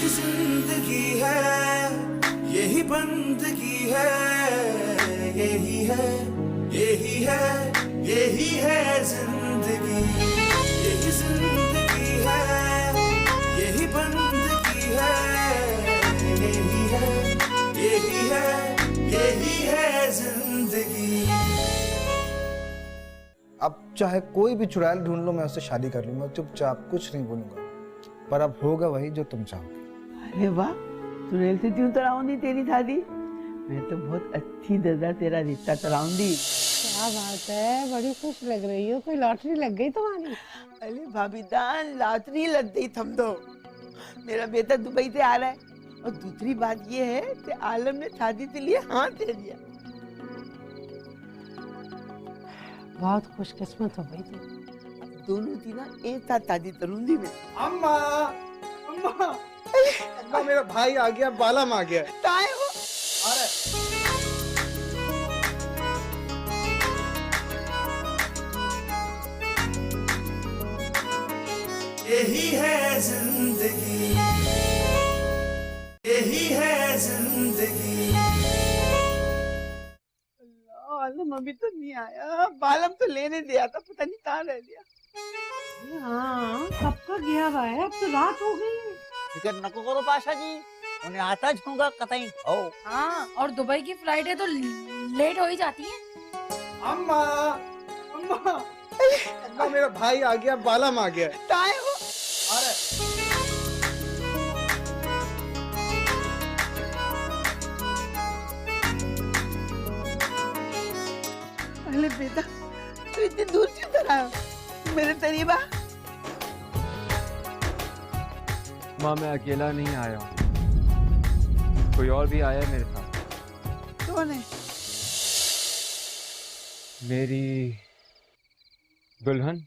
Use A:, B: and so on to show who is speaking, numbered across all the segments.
A: यही जिंदगी है, यही बंदगी है, यही है, यही है, यही है जिंदगी। यही जिंदगी है, यही बंदगी है, यही है, यही है, यही है जिंदगी।
B: अब चाहे कोई भी चुड़ैल ढूंढ लो, मैं उससे शादी कर लूंगा, चुपचाप, कुछ नहीं बोलूंगा। पर अब होगा वही जो तुम चाहोगे।
C: अरे वाह, चुड़ैल से क्यों कराऊंगी तेरी शादी? मैं तो बहुत अच्छी तरह तेरा रिश्ता कराऊंगी।
D: क्या बात है, बड़ी खुश लग रही हो, कोई लॉटरी लग गई तुम्हारी?
C: अरे भाभी जान, लॉटरी लग गई थम तो। मेरा बेटा दुबई से आ रहा है, और दूसरी बात ये है कि आलम ने शादी के लिए हाँ दे दिया।
D: बहुत खुशकिस्मत हो गई तुम।
C: दोनों की ना एक साथ शादी करूंगी मैं।
B: अम्मा, अम्मा, अम्मा, मेरा भाई आ गया, बालम आ गया।
C: कहाँ है वो?
A: यही है जिंदगी, यही है जिंदगी।
C: आलम अभी तो नहीं आया, बालम तो लेने दिया था, पता नहीं कहाँ रह गया।
D: हाँ, कब का गया हुआ है, अब तो रात हो गई।
E: फिक्र नको करो पाशा जी, उन्हें आता जाऊंगा कतई हो।
F: हाँ, और दुबई की फ्लाइटें तो लेट हो ही जाती हैं।
B: अम्मा, अम्मा, अम्मा, मेरा भाई आ गया, बालम आ गया।
C: कहाँ है वो? अरे बेटा, तू इतनी दूर क्यों चला मेरे करीबा?
G: माँ, मैं अकेला नहीं आया हूँ, कोई और भी आया है मेरे साथ।
C: कौन है?
G: मेरी दुल्हन।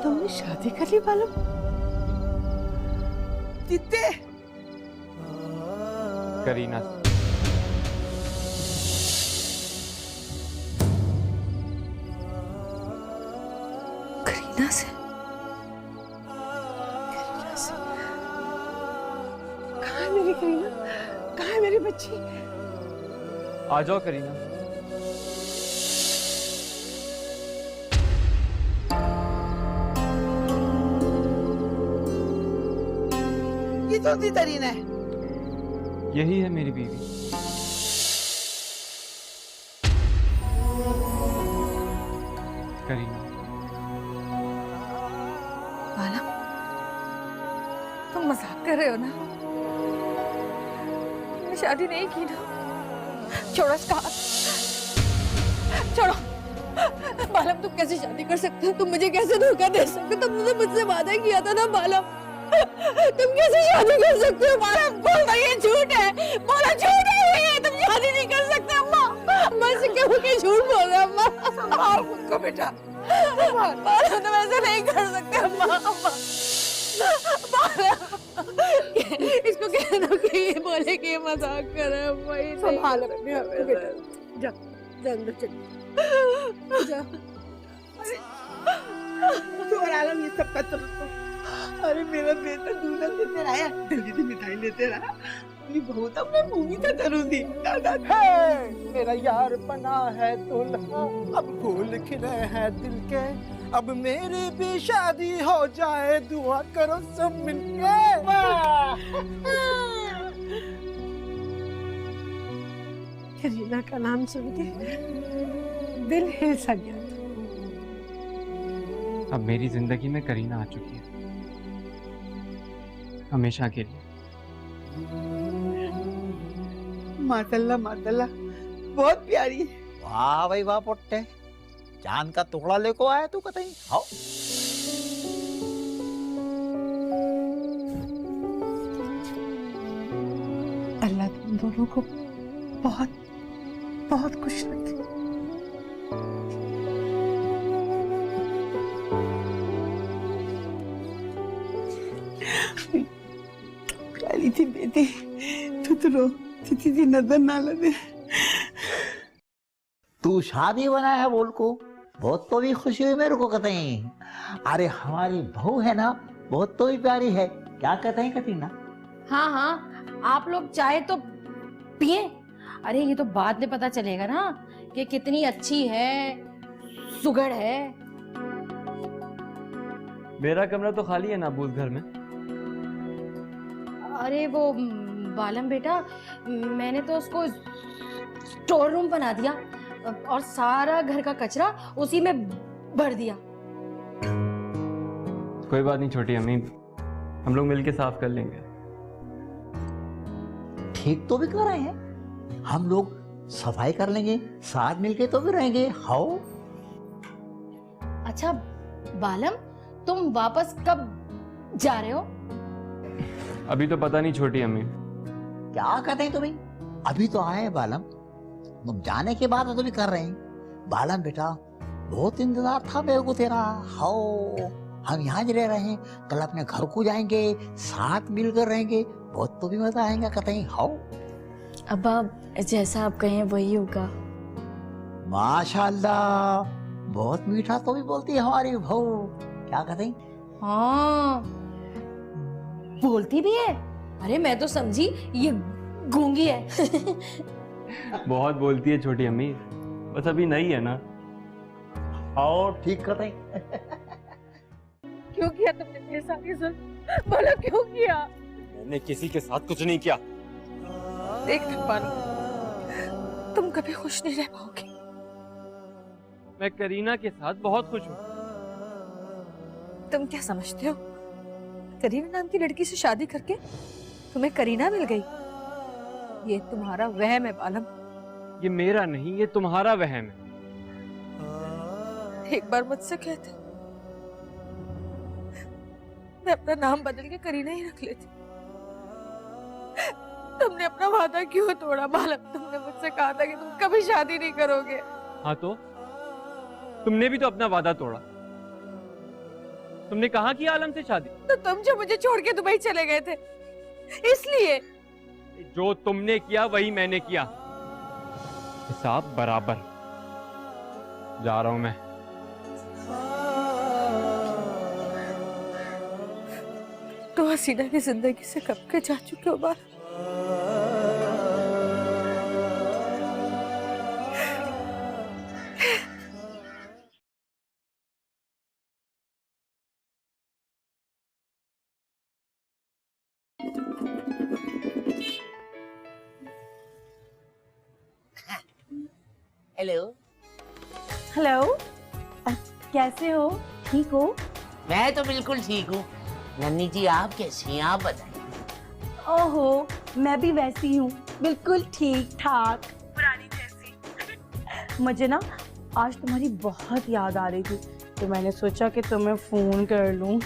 D: तुमने शादी कर ली बालम?
C: कितने?
G: करीना से।
F: करीना से?
D: कहाँ है मेरी करीना? कहाँ है मेरी बच्ची?
G: आ जाओ करीना।
C: ये तो दी तरीना है।
G: यही है मेरी बीवी। करीना।
F: बालम, तुम मजाक कर रहे हो ना? तुमने शादी नहीं की ना? छोड़ो इसका हाथ, छोड़ो। बालम, तुम कैसे शादी कर सकते हो? तुम मुझे कैसे धोखा दे सकते हो? तुमने तो मुझसे वादा किया था ना बालम। तुम कैसे शादी कर सकते हो बालम? बोलो, ये झूठ है, बोलो झूठ है ये, तुम शादी नहीं कर सकते। अम्मा, अम्मा से क्यों के झूठ बोल रहे हो अम्मा?
C: संभाल खुद को बेटा।
F: बालम, तुम ऐसे नहीं कर सकते अम्मा। अम्मा, इसको कह दो कि ये बोले कि ये मजाक कर रहा है। अम्मा, ये
D: संभाल अपने आप को बेटा। जा, जा अंदर चल। जा।
C: तू और आलम ये सब कर तो। अरे मेरा बेटा दूल्हा लेते आया, जल्दी से मिठाई लेते रहा। अपनी बहू तो मैं मूवी तो करूंगी।
B: मेरा यार बना है दुल्हा, अब फूल खिले हैं दिल के, अब मेरी भी शादी हो जाए, दुआ करो सब मिलके।
D: करीना का नाम सुन के दिल हिल सा गया।
G: अब मेरी जिंदगी में करीना आ चुकी है, हमेशा के लिए।
C: माशाल्लाह माशाल्लाह, बहुत प्यारी है।
E: वाह भाई वाह पोट्टे, चांद का टुकड़ा लेको आया तू कतई हो।
D: अल्लाह तुम दोनों को बहुत बहुत खुश रखे।
C: थी बेटी, तू तो रो थी नजर ना लगे।
E: तू शादी बनाया है बोल को, बहुत तो भी खुशी हुई मेरे को कहते हैं। अरे हमारी बहू है ना, बहुत तो भी प्यारी है, क्या कहते हैं कतीना?
F: हाँ हाँ, आप लोग चाहे तो पिए। अरे ये तो बाद में पता चलेगा ना कि कितनी अच्छी है, सुगड़ है।
G: मेरा कमरा तो खाली है ना अब्बू उस घर में।
F: अरे वो बालम बेटा, मैंने तो उसको स्टोर रूम बना दिया और सारा घर का कचरा उसी में भर दिया।
G: कोई बात नहीं छोटी अम्मी, हम लोग मिलके साफ कर लेंगे।
E: ठीक तो भी कर रहे हैं, हम लोग सफाई कर लेंगे, साथ मिलके तो भी रहेंगे। हाओ।
F: अच्छा बालम, तुम वापस कब जा रहे हो?
G: अभी तो पता नहीं छोटी अम्मी।
E: क्या कहते हैं तुम्हें? अभी तो आए हैं बालम, तुम जाने के बाद तो भी कर रहे हैं। बालम बेटा, बहुत इंतजार था मेरे को तेरा। हाओ, हम यहाँ रह रहे हैं, कल अपने घर को जाएंगे, साथ मिलकर रहेंगे, बहुत तो भी मजा आएगा कहते हैं। हाओ।
F: अब्बा जैसा आप कहें वही होगा।
E: माशाल्लाह, बहुत मीठा तो भी बोलती है हमारी बहू, क्या कहते हैं?
F: हाँ, बोलती भी है। अरे मैं तो समझी ये गूंगी है।
G: बहुत बोलती है छोटी अम्मी, बस अभी नहीं है ना।
E: और ठीक कहते हैं।
D: क्यों किया तुमने मेरे साथ ये जुल्म? बोलो क्यों किया?
G: मैंने किसी के साथ कुछ नहीं किया।
D: देख बालम, तुम कभी खुश नहीं रह पाओगे।
G: मैं करीना के साथ बहुत खुश हूँ।
D: तुम क्या समझते हो, करीना नाम की लड़की से शादी करके तुम्हें करीना मिल गई? ये तुम्हारा वहम है बालम।
G: ये मेरा नहीं, ये तुम्हारा वहम है।
D: एक बार मुझसे कहते, मैं अपना नाम बदल के करीना ही रख लेती। तुमने अपना वादा क्यों तोड़ा बालम? तुमने मुझसे कहा था कि तुम कभी शादी नहीं करोगे।
G: हाँ तो तुमने भी तो अपना वादा तोड़ा। तुमने कहा कि आलम से शादी।
D: तो तुम जो मुझे छोड़ के दुबई चले गए थे, इसलिए।
G: जो तुमने किया वही मैंने किया, हिसाब बराबर। जा रहा हूं मैं।
D: तो हसीना की जिंदगी से कब के जा चुके हो बालम।
C: हेलो।
F: हेलो, कैसे हो? ठीक हो?
C: मैं तो बिल्कुल ठीक हूँ। नन्नी जी आप कैसी हैं, आप बताइए।
F: ओहो, मैं भी वैसी हूँ, बिल्कुल ठीक ठाक, पुरानी जैसी। मुझे ना आज तुम्हारी बहुत याद आ रही थी, तो मैंने सोचा कि तुम्हें फोन कर लूं।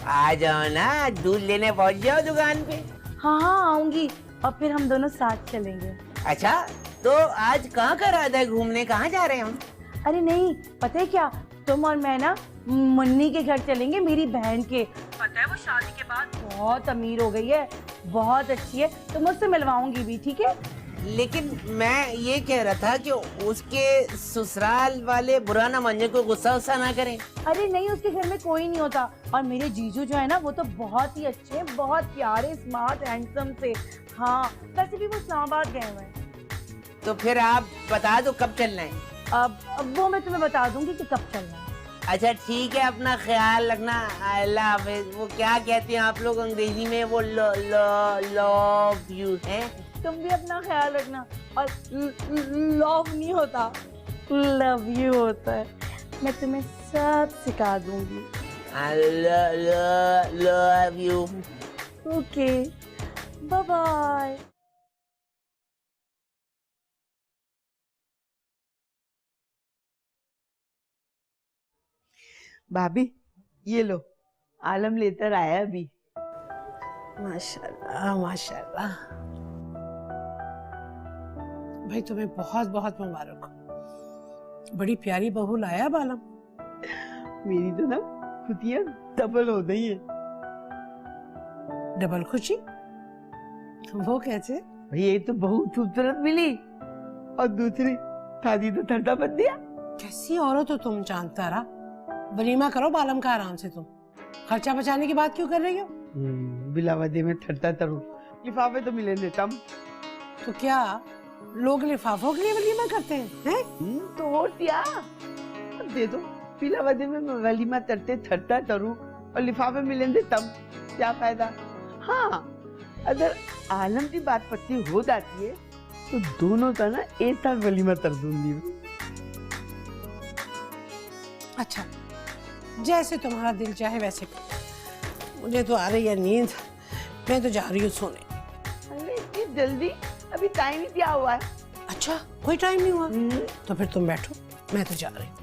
C: आ जाओ ना, दूध लेने पहुँच जाओ दुकान पे।
F: हाँ आऊंगी, और फिर हम दोनों साथ चलेंगे।
C: अच्छा, तो आज कहाँ का इरादा है घूमने, कहाँ जा रहे हैं हम?
F: अरे नहीं, पता है क्या, तुम और मैं ना मुन्नी के घर चलेंगे, मेरी बहन के। पता है वो शादी के बाद बहुत अमीर हो गई है, बहुत अच्छी है, तो मुझसे मिलवाऊंगी भी, ठीक है?
C: लेकिन मैं ये कह रहा था कि उसके ससुराल वाले बुरा ना माने, कोई गुस्सा उस्सा ना करें।
F: अरे नहीं, उसके घर में कोई नहीं होता, और मेरे जीजू जो है ना वो तो बहुत ही अच्छे हैं, बहुत प्यारे, स्मार्ट, हैंडसम से। हाँ, वैसे भी वो इस्लामाबाद गए हुए हैं।
C: तो फिर आप बता दो कब चलना है।
F: अब वो मैं तुम्हें बता दूंगी कि कब चलना है।
C: अच्छा ठीक है, अपना ख्याल रखना। अल्लाह हाफिज। वो क्या कहते हैं आप लोग अंग्रेजी में, वो लव यू है।
F: तुम भी अपना ख्याल रखना, और लव नहीं होता, लव यू होता है। मैं तुम्हें सब सिखा दूंगी।
C: Love you.
F: Okay, bye bye.
C: भाभी ये लो, आलम लेकर आया अभी।
H: माशाल्लाह माशाल्लाह। भाई तुम्हें बहुत बहुत मुबारक हो, बड़ी प्यारी बहू लाया बालम।
C: मेरी तो ना खुशियाँ डबल हो गई है।
H: डबल खुशी? वो कैसे?
C: भाई ये तो बहुत खूबसूरत मिली और दूसरी शादी तो ठंडा बन दिया।
H: कैसी औरत हो तुम जानता रहा। वलीमा करो बालम का आराम से तुम। खर्चा बचाने की बात क्यों कर रही हो?
C: बिलावदी में ठंडा तरू लिफाफे तो मिले नहीं तम।
H: तो क्या लोग लिफाफों के लिए वलीमा करते हैं?
C: तो और क्या, अब दे दो बिलावदी में वलीमा तरते ठंडा तरू और लिफाफे मिले तब क्या फायदा। हाँ, अगर आलम की बात पत्ती हो जाती है तो दोनों का ना एक साथ वलीमा कर दूंगी।
H: अच्छा, जैसे तुम्हारा दिल चाहे वैसे करो। मुझे तो आ रही है नींद, मैं तो जा रही हूँ सोने।
C: अरे इतनी जल्दी? अभी टाइम ही क्या हुआ है?
H: अच्छा, कोई टाइम नहीं हुआ? तो फिर तुम बैठो, मैं तो जा रही हूँ।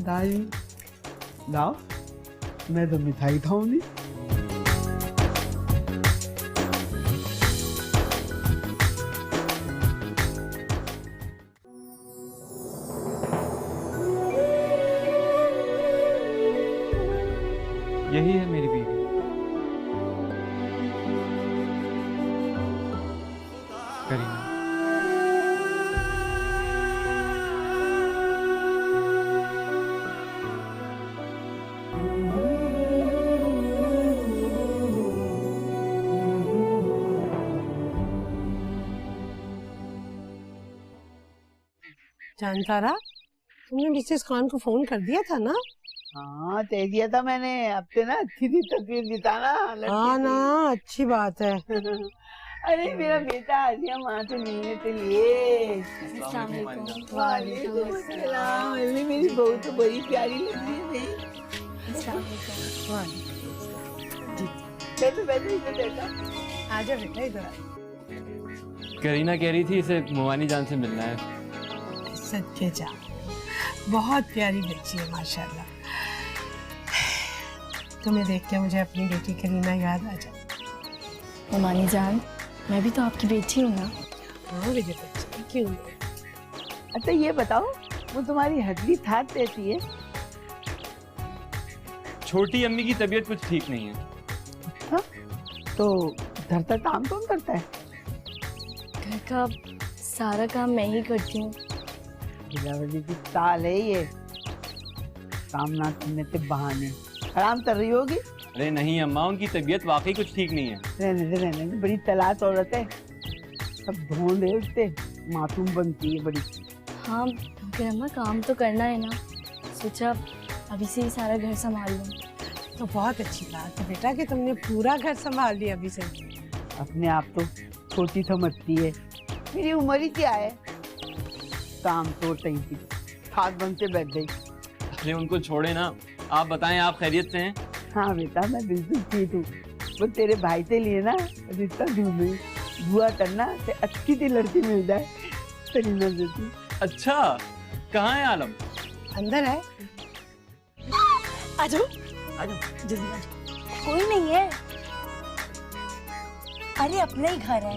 C: दाई लाओ, मैं तो मिठाई खाऊंगी।
G: यही है मेरी बीवी। करीना।
H: जानता रहा, तुमने मिसेस खान को फोन कर दिया था ना?
C: हाँ, दे दिया था मैंने। अब से ना अच्छी सी तस्वीर दिखाना।
H: हाँ ना, अच्छी बात है।
C: अरे मेरा बेटा आ गया वहाँ से मिलने के लिए। वालेकुम अस्सलाम। अरे मेरी बहू तो बड़ी प्यारी लग रही है भाई। बैठो बैठो इधर बैठो।
H: आजा बेटा इधर।
G: करीना कह रही थी इसे मुवानी जान से मिलना है।
H: सच्चे जा, बहुत प्यारी बच्ची है माशाल्लाह। तुम्हें देख के मुझे अपनी बेटी करीना याद आ जाए।
F: ममानी जान, मैं भी तो आपकी बेटी हूँ ना।
H: हाँ मेरी बच्ची, क्यों नहीं?
C: अच्छा ये बताओ, वो तुम्हारी हड्डी थात रहती है?
G: छोटी अम्मी की तबीयत कुछ ठीक नहीं है।
C: हाँ? तो घर का काम कौन करता है?
F: घर का सारा काम मैं ही करती हूँ।
C: बिलावली की ताल है ये, काम ना करने के बहाने। आराम कर रही होगी?
G: अरे नहीं अम्मा, उनकी तबीयत वाकई कुछ ठीक नहीं है।
C: रहने दे, बड़ी तलाश औरत है। सब ढूंढ है उससे, मासूम बनती है बड़ी।
F: हाँ मगर अम्मा, काम तो करना है ना, सोचा अभी से ही सारा घर संभाल लूँ।
H: तो बहुत अच्छी बात है बेटा कि तुमने पूरा घर संभाल लिया अभी से।
C: अपने आप तो छोटी समझती है, मेरी उम्र ही क्या है। काम तो टही थी, खाद बन से बैठ गई।
G: अरे उनको छोड़े ना, आप बताएं आप खैरियत से हैं?
C: हाँ बेटा, मैं बिल्कुल ठीक हूँ। वो तेरे भाई से लिए ना रिश्ता ढूंढ रही, दुआ करना से अच्छी सी लड़की मिल जाए तेरी नजर की।
G: अच्छा, कहाँ है आलम?
H: अंदर है।
F: आ जाओ
H: जल्दी आ जाओ।
F: कोई नहीं है, अरे अपना ही घर है।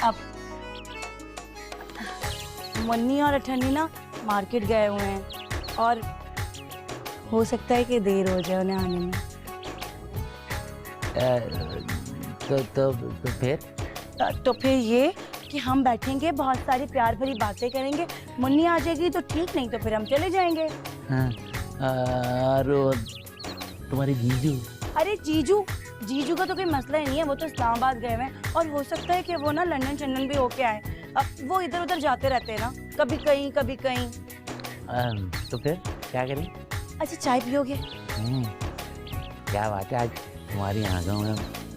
F: अब मुन्नी और अठन्नी ना मार्केट गए हुए हैं और हो सकता है कि देर हो जाए उन्हें आने में। तो फिर ये कि हम बैठेंगे, बहुत सारी प्यार भरी बातें करेंगे। मुन्नी आ जाएगी तो ठीक, नहीं तो फिर हम चले जाएंगे।
E: हाँ, और तुम्हारी जीजू?
F: अरे जीजू का तो कोई मसला ही नहीं है, वो तो इस्लामाबाद गए हुए हैं और हो सकता है कि वो ना लंदन चंदन भी होके आए। अब वो इधर उधर जाते रहते हैं ना, कभी कहीं कभी कहीं।
E: तो फिर क्या करें?
F: अच्छा चाय पियोगे?
E: क्या बात है, आज तुम्हारी आंखों में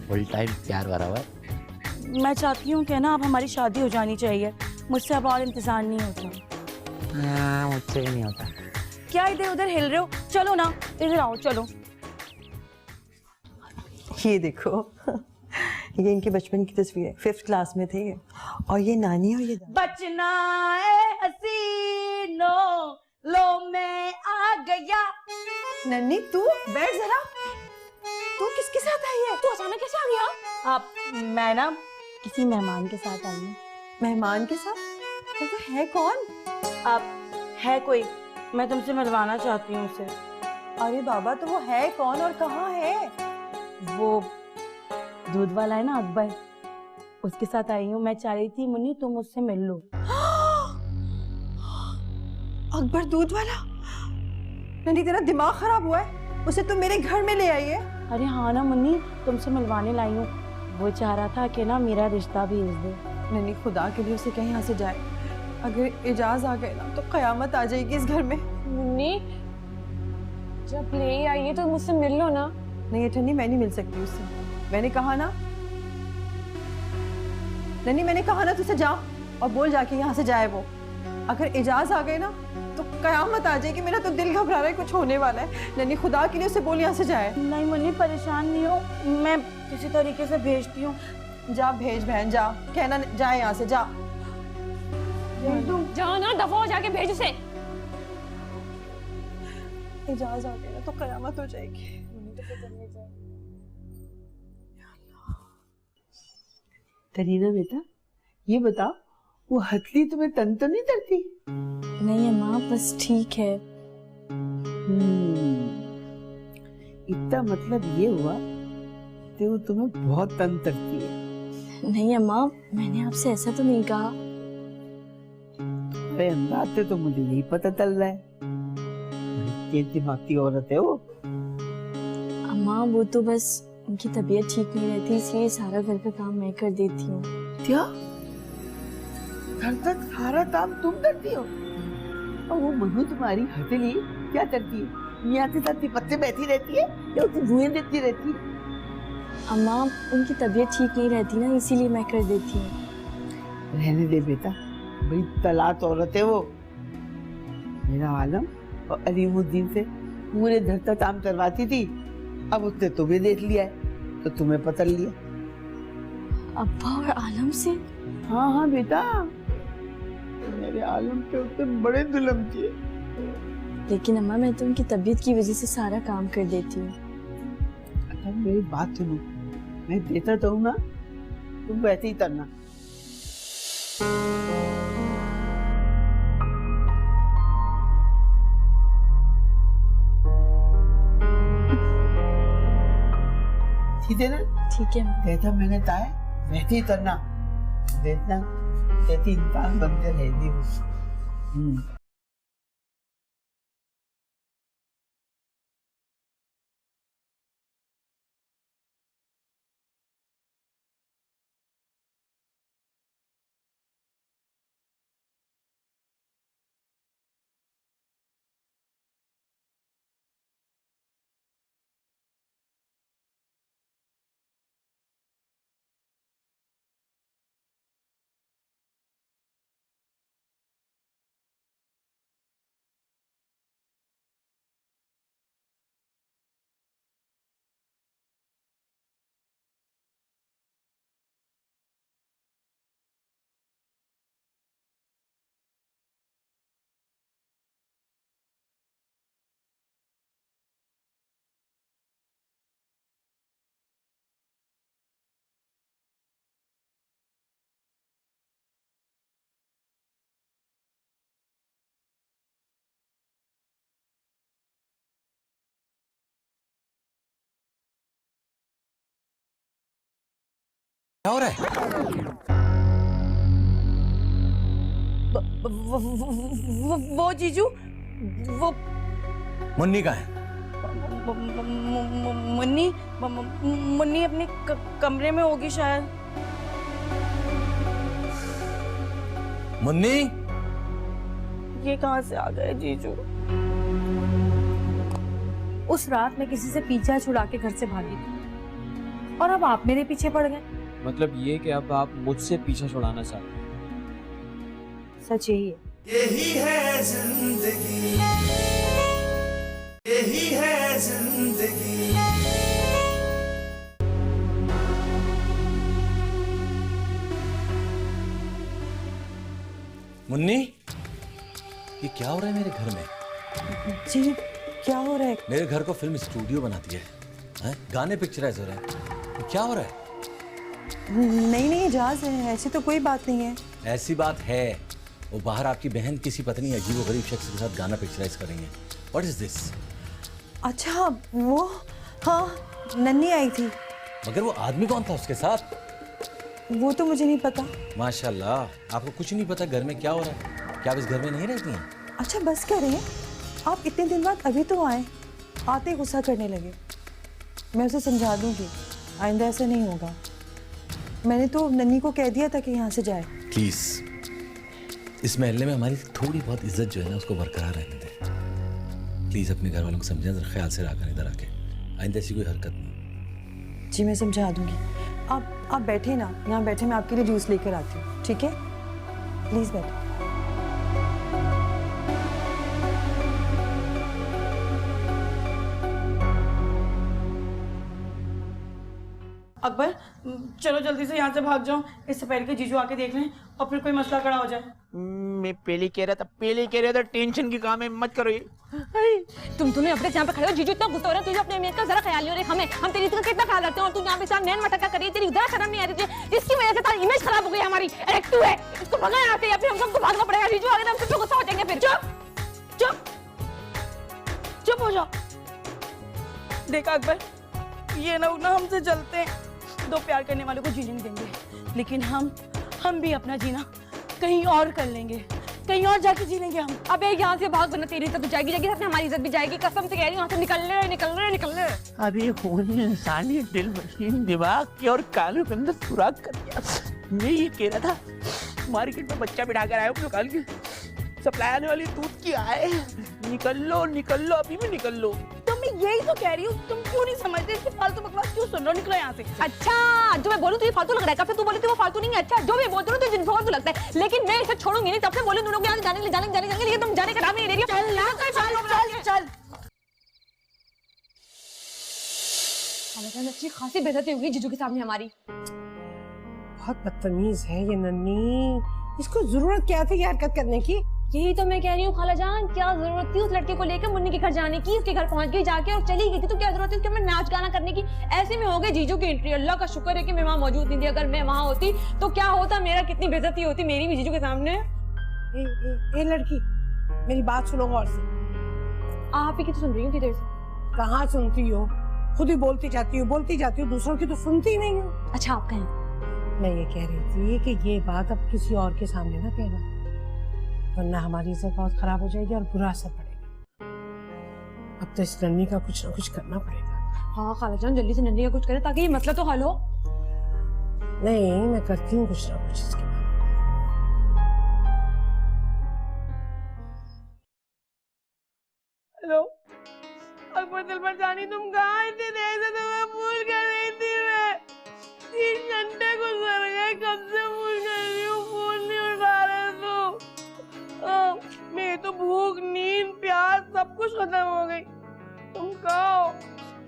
E: फुल टाइम प्यार भरा हुआ है।
F: मैं चाहती हूँ कि ना अब हमारी शादी हो जानी चाहिए, मुझसे अब और इंतजार नहीं होता।
E: मुझसे भी नहीं होता।
F: क्या इधर उधर हिल रहे हो? चलो ना, इधर आओ चलो।
I: ये देखो, ये इनके बचपन की तस्वीर है, 5th क्लास में थे ये। और ये नानी और ये
F: बचना है हसीनो, लो मैं आ गया।
I: नन्नी, तू बैठ जरा। तू किसके साथ आई है?
F: तू अचानक कैसे आ गया? आप, मैं ना किसी मेहमान के साथ आई हूँ।
I: मेहमान के साथ? तो वो है कौन?
F: आप, है कोई, मैं तुमसे मिलवाना चाहती हूँ उसे।
I: अरे बाबा, तो वो है कौन और कहाँ है? वो दूध वाला है ना, अकबर, उसके साथ आई हूँ। मैं चाह रही थी मुन्नी तुम उससे मिल लो।
F: अकबर दूध वाला? नन्ही तेरा दिमाग खराब हुआ है? उसे तुम मेरे घर में ले आई है?
I: अरे हाँ ना मुन्नी, तुमसे मिलवाने लाई हूँ। वो चाह रहा था कि ना मेरा रिश्ता भेज दे।
F: नन्ही खुदा के लिए उसे कहीं यहाँ से जाए। अगर एजाज आ गए ना तो कयामत आ जाएगी इस घर में।
J: मुन्नी, जब ले आई है तो मुझसे मिल लो ना।
F: नहीं ठन्नी, मैं नहीं मिल सकती उससे। मैंने कहा ना नन्ही, मैंने कहा ना तुझसे जा और बोल जाके यहाँ से जाए वो। अगर एजाज आ गए ना तो कयामत आ जाएगी। मेरा तो दिल घबरा रहा है, कुछ होने वाला है। नन्ही खुदा के लिए उसे बोल यहाँ से जाए।
I: नहीं मुन्नी, परेशान नहीं हो, मैं किसी तरीके से भेजती हूँ।
F: जा भेज बहन, जा, कहना जाए यहाँ से, जा।
J: जाओ ना, दफा हो जाके भेज उसे।
F: एजाज आ गया ना तो कयामत हो जाएगी।
C: तरीना बेटा, ये बताओ, वो हथली तुम्हें तंग तो नहीं करती?
J: नहीं अम्मा, बस ठीक है।
C: इतना मतलब ये हुआ कि वो तुम्हें बहुत तंग करती है।
J: नहीं अम्मा, मैंने आपसे ऐसा तो नहीं कहा।
C: अरे अंदाज से तो मुझे यही पता चल रहा है। तेज दिमाग की औरत है वो।
J: अम्मा वो तो बस उनकी तबीयत ठीक नहीं रहती, इसलिए सारा घर का काम मैं कर देती हूँ।
C: क्या? घर तक सारा काम तुम करती हो? और वो मनु तुम्हारी हथेली क्या करती है? मियाँ के साथ पत्ते बैठी रहती है या उसे धुएं देती रहती है?
J: अम्मा उनकी तबीयत ठीक नहीं रहती ना, इसीलिए मैं कर देती हूँ।
C: रहने दे बेटा, बड़ी तलाश औरत है वो। मेरा आलम और अलीमुद्दीन से पूरे घर का काम करवाती थी, अब उसने तुम्हें देख लिया है तो तुम्हें पकड़ लिया।
J: अब्बा और आलम से?
C: हाँ हाँ बेटा, मेरे आलम पे उसने बड़े जुल्म किए।
J: लेकिन अम्मा मैं तो उनकी तबीयत की वजह से सारा काम कर देती हूँ।
C: अच्छा मेरी बात सुनो, मैं देता तो हूँ ना, तुम वैसे ही करना। ठीक है ना?
J: ठीक है।
C: जैसा मैंने कहा है वैसे ही करना, देखना कैसी इंसान बनकर रहेगी वो।
A: क्या हो रहा है?
I: वो जीजू, वो
A: मुन्नी कहाँ है?
I: मुन्नी मुन्नी अपने कमरे में होगी शायद।
A: मुन्नी?
I: ये कहाँ से आ गए जीजू?
D: उस रात मैं किसी से पीछा छुड़ा के घर से भागी थी और अब आप मेरे पीछे पड़ गए।
G: मतलब ये कि अब आप मुझसे पीछा छुड़ाना चाहते हैं?
D: सच यही है।
A: यही है जिंदगी, यही है जिंदगी। मुन्नी, ये क्या हो रहा है मेरे घर में?
I: जी क्या हो रहा है?
A: मेरे घर को फिल्म स्टूडियो बना दिया है, गाने पिक्चराइज हो रहे हैं। क्या हो रहा है?
F: नहीं एजाज है, ऐसी तो कोई बात नहीं है।
A: ऐसी बात है, वो बाहर आपकी बहन किसी पत्नी अजीब गरीब शख्स के साथ गाना पिक्चराइज कर रही है। What is this?
F: अच्छा वो, हाँ नन्ही आई थी।
A: मगर वो आदमी कौन था उसके साथ?
F: वो तो मुझे नहीं पता।
A: माशाल्लाह, आपको कुछ नहीं पता घर में क्या हो रहा है? क्या आप इस घर में नहीं रहती हैं?
F: अच्छा बस कर रहे हैं आप, इतने दिन बाद अभी तो आए, आते ही गुस्सा करने लगे। मैं उसे समझा दूंगी, आइंदा ऐसा नहीं होगा। मैंने तो नन्ही को कह दिया था कि यहाँ से जाए।
A: प्लीज, इस महल्ले में हमारी थोड़ी बहुत इज्जत जो है ना, उसको बरकरार रहने दें। प्लीज अपने घर वालों को समझें, जरा ख्याल से रहा करें इधर आके। आइंदा ऐसी कोई हरकत नहीं।
F: जी मैं समझा दूंगी। आप बैठे ना, यहाँ बैठे, मैं आपके लिए जूस लेकर आती हूँ, ठीक है? प्लीज बैठे।
I: अकबर चलो जल्दी से यहाँ से भाग जाओ, इससे पहले कि जीजू आके देख लें और फिर कोई मसला खड़ा हो जाए।
B: मैं पहले कह रहा था टेंशन की काम है, मत करो ये।
F: तुम्हें अपने यहाँ पे खड़े हो, जीजू इतना गुस्सा हो रहा है, तुझे अपने अमीर का जरा ख्याल नहीं हो रहा। हम तेरी इसका कितना ख्याल रखते हैं और तू यहाँ पे साथ नैन मटका कर रही है, तेरी जरा शर्म नहीं आ रही है, जिसकी वजह से तारी इमेज खराब हो गई हमारी। एक तू है, इसको भगाना आते या फिर हम सबको भागना पड़ेगा। जीजू आ गए हम सबको गुस्सा हो जाएंगे फिर।
I: चुप हो जाओ। देखा अकबर, ये लोग ना हमसे चलते हैं, दो प्यार करने वालों को जीने नहीं देंगे, लेकिन हम भी अपना जीना कहीं और कर लेंगे, कहीं और जाके जी लेंगे हम।
F: अबे यहाँ से भाग, वरना तेरी इज्जत भी जाएगी, जाएगी हमारी इज्जत भी जाएगी। कसम से कह रही हूँ, यहाँ से निकल रहे।
B: अभी खून इंसानी दिल मशीन दिमाग के और कानों के अंदर सुराख कर दिया। मैं ये कह रहा था मार्केट में बच्चा बिठा कर आए हो, कल के सप्लाई आने वाली दूध की आए। निकल लो अभी भी निकल लो।
I: तो मैं यही तो कह रही हूँ, तुम क्यों नहीं समझते? इसकी फालतू बकवास क्यों सुन रहे हो? निकलो यहाँ से।
F: अच्छा, जो मैं बोलूँ तो ये फालतू लग रहा है, फिर तू बोले तो वो फालतू नहीं है। अच्छा, जो मैं बोलती हूँ तो ये फालतू लगता है, लेकिन मैं इसे छोड़ूंगी नहीं। तब से बोले दोनों के यहाँ जाने, लेकिन तुम जाने का नाम नहीं ले रही हो।
I: चल।
F: अच्छी खासी बेइज्जती होगी जीजू के सामने हमारी।
H: बहुत बदतमीज है ये नन्ही, इसको जरूरत क्या थी ये हरकत करने की?
J: यही तो मैं कह रही हूँ खालाजान, क्या जरूरत थी उस लड़के को लेकर मुन्नी के घर जाने की? उसके घर पहुंच गई जाके और चली गई थी, तो क्या जरूरत थी उसके में नाच गाना करने की? ऐसे में हो गए जीजू की एंट्री। अल्लाह का शुक्र है कि मैं वहां मौजूद नहीं थी। अगर मैं वहां होती तो क्या होता, मेरा कितनी बेइज्जती होती मेरी भी जीजू के सामने।
H: ए लड़की, मेरी बात सुनो गौर से।
J: आप ही की तो सुन रही हूँ देर से।
H: कहाँ सुनती हो? खुद ही बोलती जाती हो, दूसरों की तो सुनती ही नहीं हो।
J: अच्छा आप कहें।
H: मैं ये कह रही थी कि ये बात अब किसी और के सामने ना कहना, वरना हमारी इज्जत बहुत खराब हो जाएगी और बुरा असर पड़ेगा। अब तो इस नन्ही का कुछ ना कुछ करना पड़ेगा।
F: हाँ खालाजान, जल्दी से नन्ही का कुछ करे ताकि ये मसला तो हल हो।
H: नहीं, मैं करती हूँ कुछ ना कुछ इसके बाद।
I: हेलो अकबर दिलबर जानी, तुम कहाँ? इतनी देर से तुम्हें भूल कर रही थी मैं। 3 घंटे गुजर गए, कब से भूल कर रही हूँ, फोन नहीं उठा रहे तो। मेरी तो भूख, नींद, प्यास सब कुछ खत्म हो गई। तुम कहो,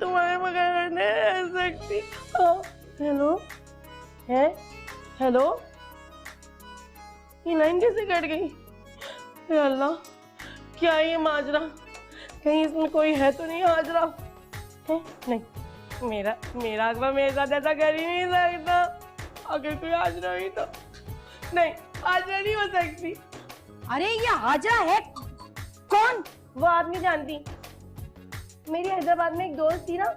I: तुम्हारे बगैर नहीं रह सकती। हेलो हेलो, ये लाइन कैसे कट गई? हे अल्लाह, क्या ये माजरा? कहीं इसमें कोई है तो नहीं हाजरा? है नहीं, मेरा अकबर मेरे साथ ऐसा कर ही नहीं सकता। अगर कोई हाजरा हुई तो नहीं, हाजरा नहीं हो सकती।
F: अरे ये हाजरा है कौन?
I: वो आप नहीं जानती, मेरी हैदराबाद में एक दोस्त थी ना,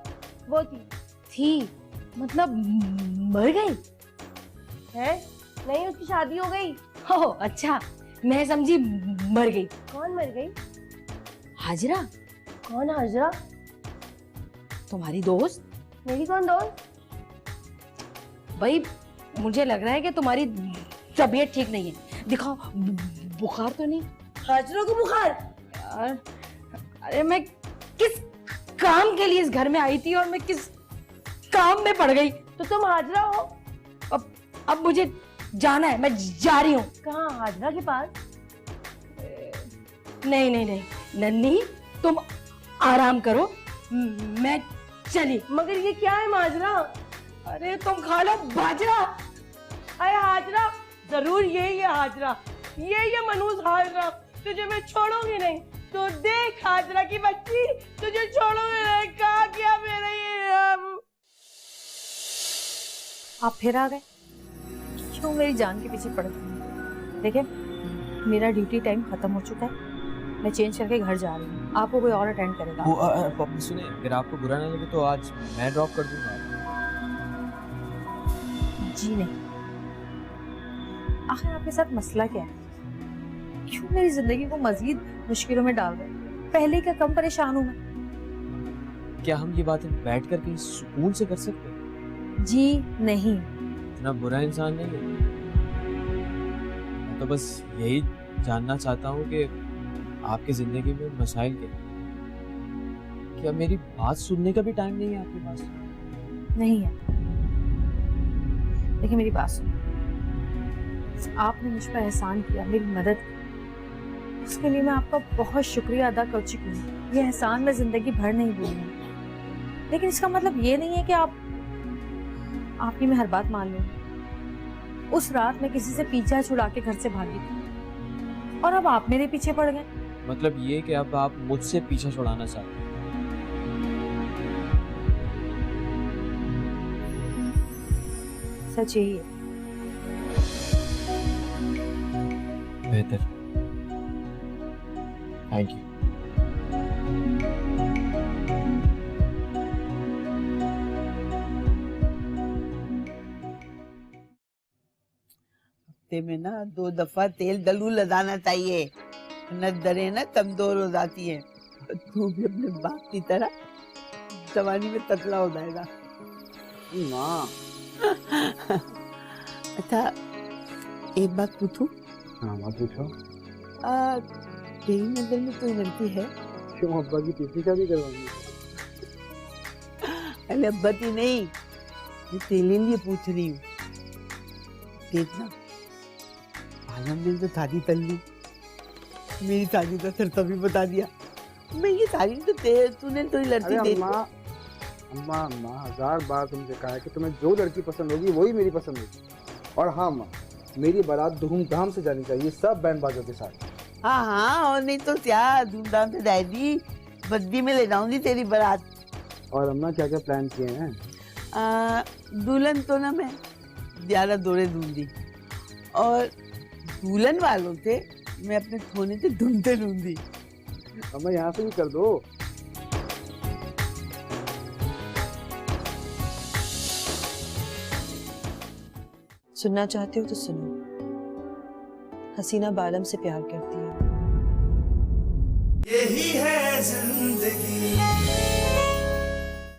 I: वो थी।
F: मतलब मर गई
I: है? नहीं, उसकी शादी हो गई।
F: हो? अच्छा, मैं समझी मर गई।
I: कौन मर गई?
F: हाजरा?
I: कौन हाजरा?
F: तुम्हारी दोस्त।
I: मेरी कौन दोस्त?
F: भाई मुझे लग रहा है कि तुम्हारी तबीयत ठीक नहीं है, दिखाओ बुखार तो नहीं?
I: हाजरा को बुखार?
F: यार अरे मैं किस काम के लिए इस घर में आई थी और मैं किस काम में पड़ गई?
I: तो तुम हाजरा हो?
F: अब मुझे जाना है, मैं जा रही हूँ।
I: कहाँ? हाजरा के पास?
F: नहीं नन्ही, तुम आराम करो, मैं चली।
I: मगर ये क्या है माजरा?
F: अरे तुम खा लो बाजरा।
I: अरे हाजरा, जरूर यही है हाजरा, ये मनूस हाजरा। तुझे मैं छोड़ूंगी नहीं, तो देख हाजरा की बच्ची, तुझे छोड़ूंगी नहीं। कहा क्या मेरा ये?
F: आप फिर आ गए? क्यों मेरी जान के पीछे पड़ गए? देखिए मेरा ड्यूटी टाइम खत्म हो चुका है,
D: मैं चेंज करके घर जा रही हूँ, आपको कोई और अटेंड करेगा।
K: वो पापा सुने, अगर आपको बुरा ना लगे तो आज मैं ड्रॉप कर दूंगा।
D: जी नहीं। आखिर आपके साथ मसला क्या है? क्यों मेरी जिंदगी को मजीद मुश्किलों में डाल रहे हैं? पहले क्या कम परेशान हूँ मैं?
K: क्या हम ये बातें बैठ कर कहीं सुकून से कर सकते हैं?
D: जी नहीं।
K: इतना बुरा इंसान नहीं है। मैं तो बस यही जानना चाहता हूँ कि आपकी जिंदगी में मसाइल क्या हैं? क्या मेरी बात सुनने का भी टाइम नहीं है आपके पास?
D: नहीं है। देखिए मेरी बात सुनो, आपने मुझ पर एहसान किया, मेरी मदद की, उसके लिए मैं आपका बहुत शुक्रिया अदा कर चुकी हूँ। ये एहसान मैं जिंदगी भर नहीं भूलूंगी। लेकिन इसका मतलब ये नहीं है कि आपकी मैं हर बात मान लूंगी। उस रात मैं किसी से पीछा छुड़ा के घर से भागी थी और अब आप मेरे पीछे पड़ गए।
K: मतलब ये कि अब आप मुझसे पीछा छुड़ाना चाहते हैं?
D: सच यही है।
K: बेहतर, थैंक यू।
C: हफ्ते में ना 2 दफा तेल दलू लगाना चाहिए, नजरें ना कमजोर हो जाती हैं। तू भी अपने बाप की तरह जवानी में तगड़ा हो जाएगा।
E: माँ।
C: अच्छा एक बात पूछूं?
L: हाँ माँ पूछो।
C: तेरी नजर में कोई लड़की है?
L: क्यों, अब्बा की तीसरी शादी करवानी?
C: अरे अब्बा की नहीं, मैं तेरे लिए पूछ रही हूँ। देखना, आलम ने तो शादी कर ली, मेरी शादी का शर्त भी बता दिया। मैं ये सारी तो तूने तो लड़की दे दी।
L: अम्मा 1000 बार तुमसे कहा है कि तुम्हें जो लड़की पसंद होगी वही मेरी पसंद होगी। और हाँ माँ, मेरी बारात धूमधाम से जानी चाहिए, सब बैंड बाजों के साथ।
C: हाँ हाँ, और नहीं तो क्या, धूमधाम से जाएगी, बद्दी में ले जाऊंगी तेरी बारात।
L: और अम्मा क्या क्या प्लान किए हैं?
C: दुल्हन तो ना मैं 11 जोड़े दूंगी, और दुल्हन वालों से मैं अपने सोने से ढूंढते लूंगी।
L: अम्मा यहाँ से भी कर दो।
M: सुनना चाहते हो तो सुनो। हसीना बालम से प्यार करती है।
N: यही है जिंदगी,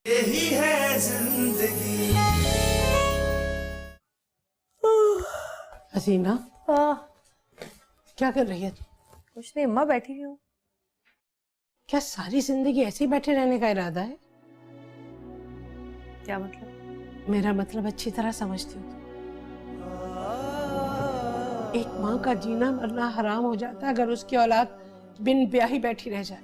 N: यही है जिंदगी।
H: हसीना, क्या कर रही है तू?
D: कुछ नहीं अम्मा, बैठी हुई हूँ।
H: क्या सारी जिंदगी ऐसे ही बैठे रहने का इरादा है?
D: क्या मतलब?
H: मेरा मतलब अच्छी तरह समझती हूँ। एक माँ का जीना मरना हराम हो जाता है अगर उसकी औलाद बिन ब्याही बैठी रह जाए।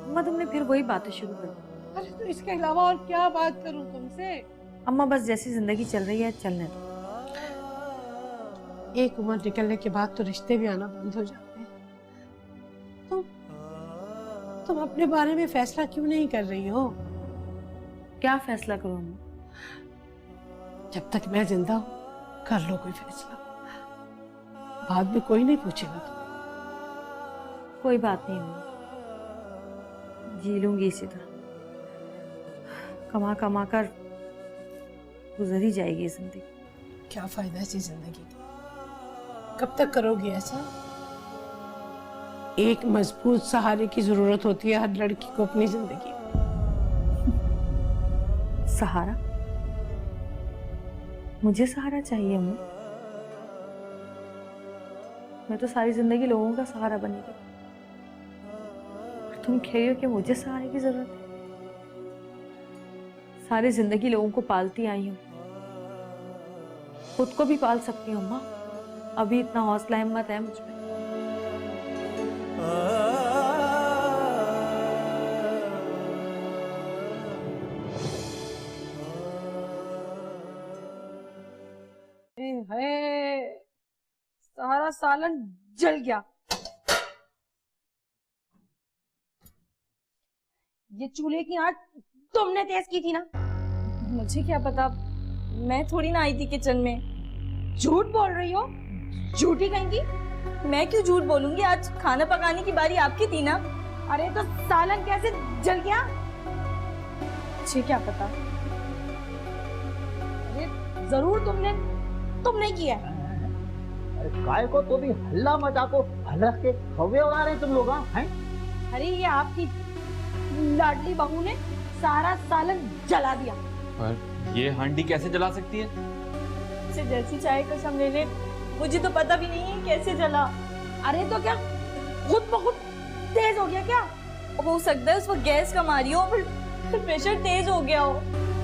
D: अम्मा तुमने फिर वही बातें शुरू कर दी।
H: अरे तो इसके अलावा और क्या बात करूं तुमसे?
D: अम्मा बस जैसी जिंदगी चल रही है चलने दो।
H: एक उम्र निकलने के बाद तो रिश्ते भी आना बंद हो जाते हैं। तुम अपने बारे में फैसला क्यों नहीं कर रही हो?
D: क्या फैसला करूं अम्मा?
H: जब तक मैं जिंदा हूं कर लो कोई फैसला, बाद में कोई नहीं पूछेगा तुम्हें।
D: कोई बात नहीं अम्मा, जी लूंगी इसी तरह, कमा कमा कर गुजर ही जाएगी जिंदगी।
H: क्या फायदा ऐसी जिंदगी का? कब तक करोगी ऐसा? एक मजबूत सहारे की जरूरत होती है हर लड़की को अपनी जिंदगी में।
D: सहारा? मुझे सहारा चाहिए अम्मा? मैं तो सारी जिंदगी लोगों का सहारा बनी रही, तुम कह रही हो कि मुझे सहारे की जरूरत है? सारी जिंदगी लोगों को पालती आई हूँ, खुद को भी पाल सकती हूँ अम्मा। अभी इतना हौसला हिम्मत है मुझ में।
F: सारा सालन जल गया। ये चूल्हे की आंच तुमने तेज की थी ना?
J: मुझे क्या पता, मैं थोड़ी ना आई थी किचन में।
F: झूठ बोल रही हो, झूठी कहेंगी।
J: मैं क्यों झूठ बोलूंगी, आज खाना पकाने की बारी आपकी थी ना।
F: अरे तो सालन कैसे जल गया? मुझे क्या पता। अरे जरूर तुमने किया है।
E: अरे काय को तो भी हल्ला मचा को हल्ला के खवे उड़ा रहे तुम लोग हैं?
F: अरे ये आपकी लाडली बहू ने सारा सालन जला दिया।
G: पर ये हांडी कैसे जला सकती है?
J: से जैसी चाय कसम ले ले, मुझे तो पता भी नहीं है कैसे जला।
F: अरे तो क्या खुद ब खुद तेज हो गया क्या?
J: हो सकता है उस वक्त गैस कम आ रही हो, फिर प्रेशर तेज हो गया हो।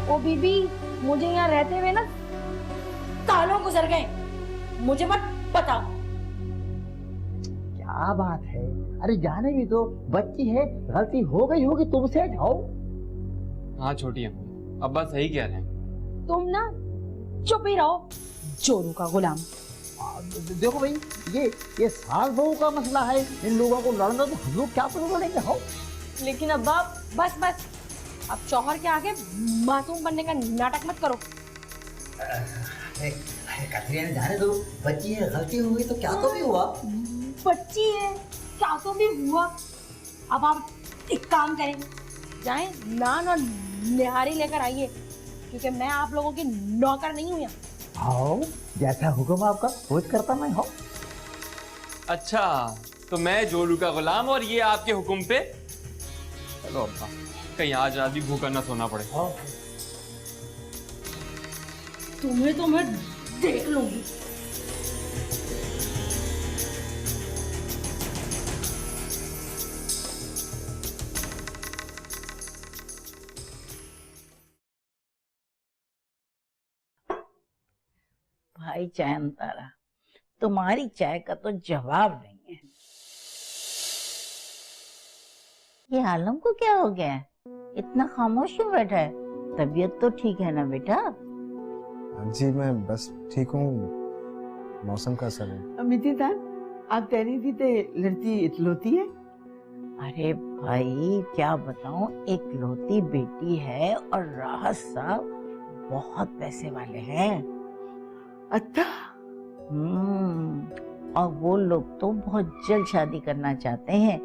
F: ओ बीबी, मुझे यहाँ रहते हुए ना सालों गुजर गए, मुझे मत बताओ।
E: क्या बात है? अरे जाने भी तो, बच्ची है, गलती हो गई होगी, तुमसे जाओ।
G: हाँ छोटी अम्मी, अब्बा सही कह रहे हैं।
F: तुम ना चुप ही रहो, चोरों का गुलाम।
E: देखो भाई, ये सास बहू का मसला है, इन लोगों को लड़ना तो हम लोग क्या लड़ेंगे? हो
F: लेकिन अब्बा बस बस, अब शौहर के आगे मासूम बनने का नाटक मत करो।
E: कतरिया जाने दो, बच्ची है, गलती हो गई तो क्या तो भी हुआ।
F: बच्ची है, क्या तो भी हुआ। अब आप एक काम करें, जाएं नान और निहारी लेकर आइए, क्योंकि मैं आप लोगों की नौकर नहीं हूँ।
E: आओ, जैसा हुक्म आपका वो करता मैं। हो
G: अच्छा, तो मैं जोलू का गुलाम और ये आपके हुक्म पे। चलो अब्बा, कहीं आज रात भी भूखा ना सोना पड़े।
F: तुम्हें तो मैं देख लूंगी।
C: भाई चैन तारा, तुम्हारी चाय का तो जवाब नहीं है। ये आलम को क्या हो गया है? इतना खामोश क्यों बैठा है? तबीयत तो ठीक है ना बेटा?
L: जी मैं बस ठीक हूँ, मौसम का असर है।
C: मिति तान, आप कह रही थी ते लड़की इतलोती है। अरे भाई क्या बताऊं, एक लौती बेटी है और राहत साहब बहुत पैसे वाले हैं। अच्छा। और वो लोग तो बहुत जल्द शादी करना चाहते हैं।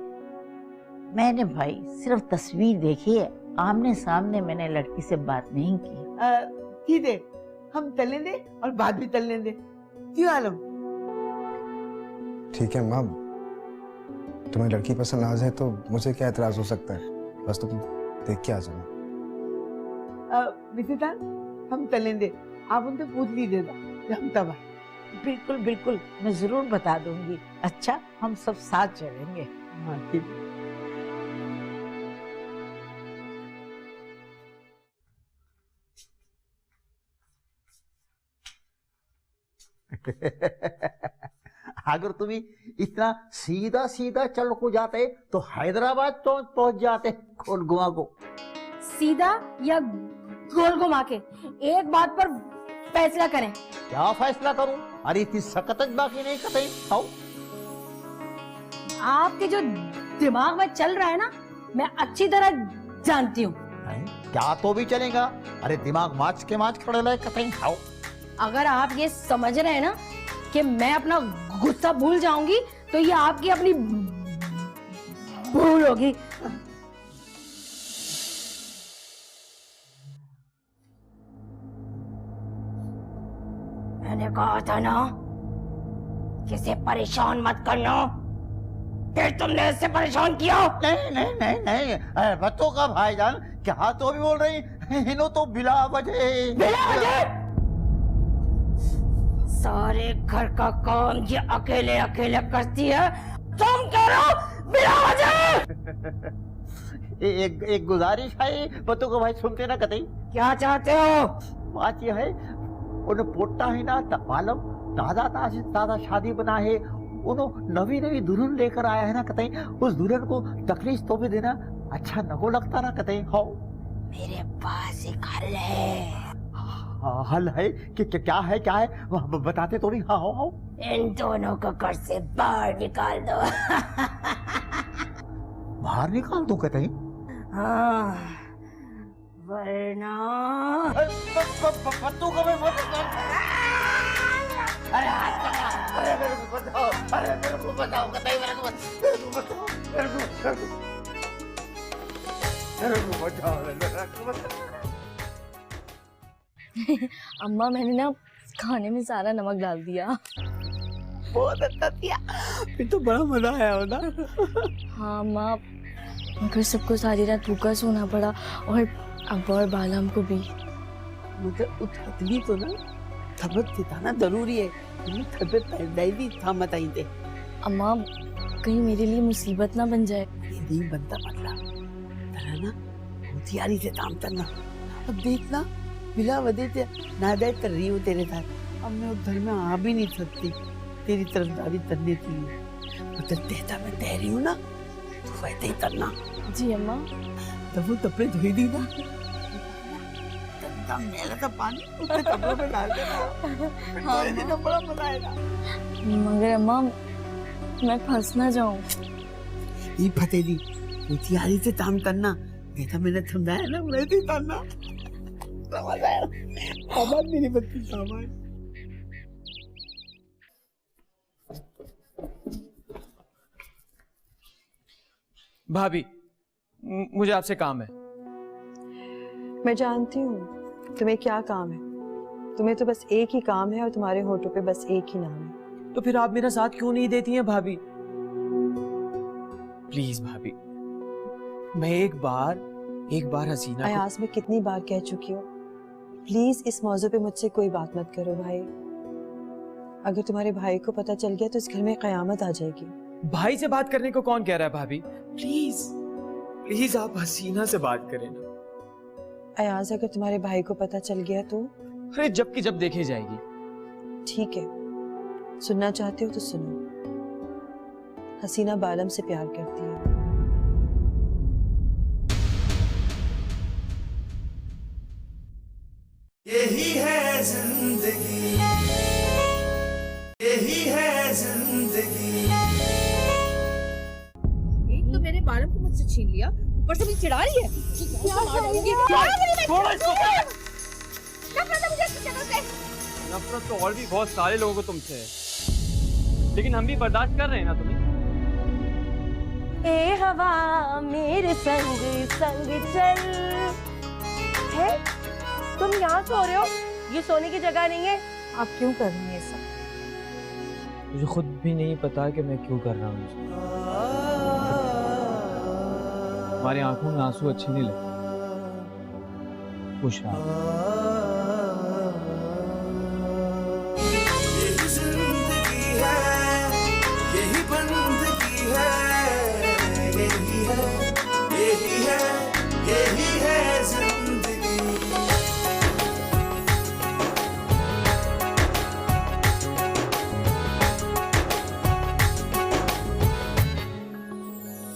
C: मैंने भाई सिर्फ तस्वीर देखी है, आमने सामने मैंने लड़की से बात नहीं की। ठीक है, हम तलने दे और बात भी तलने दे। क्यों आलम?
L: ठीक है माँ, तुम्हें लड़की पसंद आ जाए तो मुझे क्या एतराज हो सकता है? बस तुम देख के आ जाना।
C: विदिता, हम तलने दे, आप उनसे पूछ लीजिएगा हम तब आए। बिल्कुल बिल्कुल, मैं जरूर बता दूंगी। अच्छा, हम सब साथ चलेंगे। हाँ ठीक।
E: अगर तुम्हें इतना सीधा सीधा चल को जाते तो हैदराबाद तो पहुंच जाते गोल घुमा को।
F: सीधा या गोल घुमा के, एक बात पर फैसला करें।
E: क्या फैसला करूं? अरे इतनी सकत बाकी नहीं कते। आओ,
F: आपके जो दिमाग में चल रहा है ना, मैं अच्छी तरह जानती हूँ।
E: क्या तो भी चलेगा? अरे दिमाग माच के माच खड़े रहे कते। आओ,
F: अगर आप ये समझ रहे हैं ना कि मैं अपना गुस्सा भूल जाऊंगी, तो ये आपकी अपनी भूल होगी। मैंने कहा था ना, किसे परेशान मत करना, फिर तुमने इससे परेशान किया।
E: नहीं नहीं नहीं नहीं, बच्चों का भाईजान क्या तो भी बोल रही, इन्हों तो बिला वजह
F: सारे घर का काम ये अकेले अकेले करती है। तुम कह रहे हो बिना वजह।
E: एक गुजारिश है, बच्चों को भाई सुनते ना कतई।
F: क्या चाहते हो?
E: बात ये है, उन्हें पोटा है ना मालूम, दादा दादा शादी बना है, उन्होंने नवी नवी दुल्हन लेकर आया है ना कतई, उस दुल्हन को तकलीफ तो भी देना अच्छा न को लगता ना कतई। हो,
F: मेरे पास एक हल है।
E: हल है कि क्या है? क्या है बताते तो नहीं। हाँ हो,
F: इन दोनों को घर से बाहर निकाल दो।
E: बाहर निकाल दो कतई?
F: हाँ, वरना
C: अरे हाथ पकड़ा, अरे मेरे को बताओ, अरे मेरे को बताओ, कतई मेरे को बताओ, मेरे को बताओ, मेरे को बताओ, मेरे को बताओ।
F: अम्मा मैंने ना खाने में सारा नमक डाल दिया।
C: बहुत अच्छा किया, फिर तो बड़ा मजा आया होगा।
F: हाँ अम्मा, मगर सबको सारी रात भूखा सोना पड़ा और अब और बालम को भी।
C: मतलब उठती तो ना थबत था जरूरी है, थबत पैदा भी था बताई दे।
F: अम्मा कहीं मेरे लिए मुसीबत ना बन जाए।
C: ये नहीं बनता मतलब तेरा ना होशियारी से काम करना। अब देखना बिला वजह से नादायत कर रही हूँ तेरे साथ, अब मैं उस घर में आ भी नहीं सकती तेरी तरफदारी करने के लिए। मतलब देता मैं तह रही हूँ ना, तो वैसे ही करना।
F: जी अम्मा।
C: तब वो कपड़े धोई दी ना, गंदा मैला सा पानी उसके कपड़ों में डाल देना,
F: हाँ
C: देना, बड़ा मजा आएगा।
F: मगर अम्मा मैं फंस ना जाऊं।
C: ये फतेली होशियारी से काम करना, जैसा मैंने समझाया ना वैसे ही करना। समझ आया? आवाज मेरी बच्ची सामान।
K: भाभी मुझे आपसे काम है।
M: मैं जानती हूँ तुम्हें क्या काम है। तुम्हें तो बस एक ही काम है और तुम्हारे होठों पे बस एक ही नाम है।
K: तो फिर आप मेरा साथ क्यों नहीं देती हैं भाभी? प्लीज भाभी, मैं एक बार हसीना
M: अयाज में कितनी बार कह चुकी हूँ, प्लीज इस मौजू पे मुझसे कोई बात मत करो भाई। अगर तुम्हारे भाई को पता चल गया तो इस घर में कयामत आ जाएगी।
K: भाई से बात करने को कौन कह रहा है भाभी? प्लीज प्लीज आप हसीना से बात करें ना।
M: अयाज अगर तुम्हारे भाई को पता चल गया तो?
K: अरे जब की जब देखी जाएगी।
M: ठीक है, सुनना चाहते हो तो सुनो। हसीना बालम से प्यार करती है।
N: यही है जिंदगी, यही है जिंदगी।
I: एक तो मैंने बालम को मुझसे छीन लिया, ऊपर से मुझे चिढ़ा रही है।
G: नफरत तो और भी बहुत सारे लोगों को तुमसे है, लेकिन हम भी बर्दाश्त कर रहे हैं ना तुम्हें।
I: ए हवा मेरे संग संग चल। है तुम यहाँ सो रहे हो, ये सोने की जगह नहीं है।
M: आप क्यों कर रही हैं ये सब?
K: मुझे खुद भी नहीं पता कि मैं क्यों कर रहा हूँ। हमारी आंखों में आंसू अच्छे नहीं लगते। खुश रहा।
N: यही जिंदगी।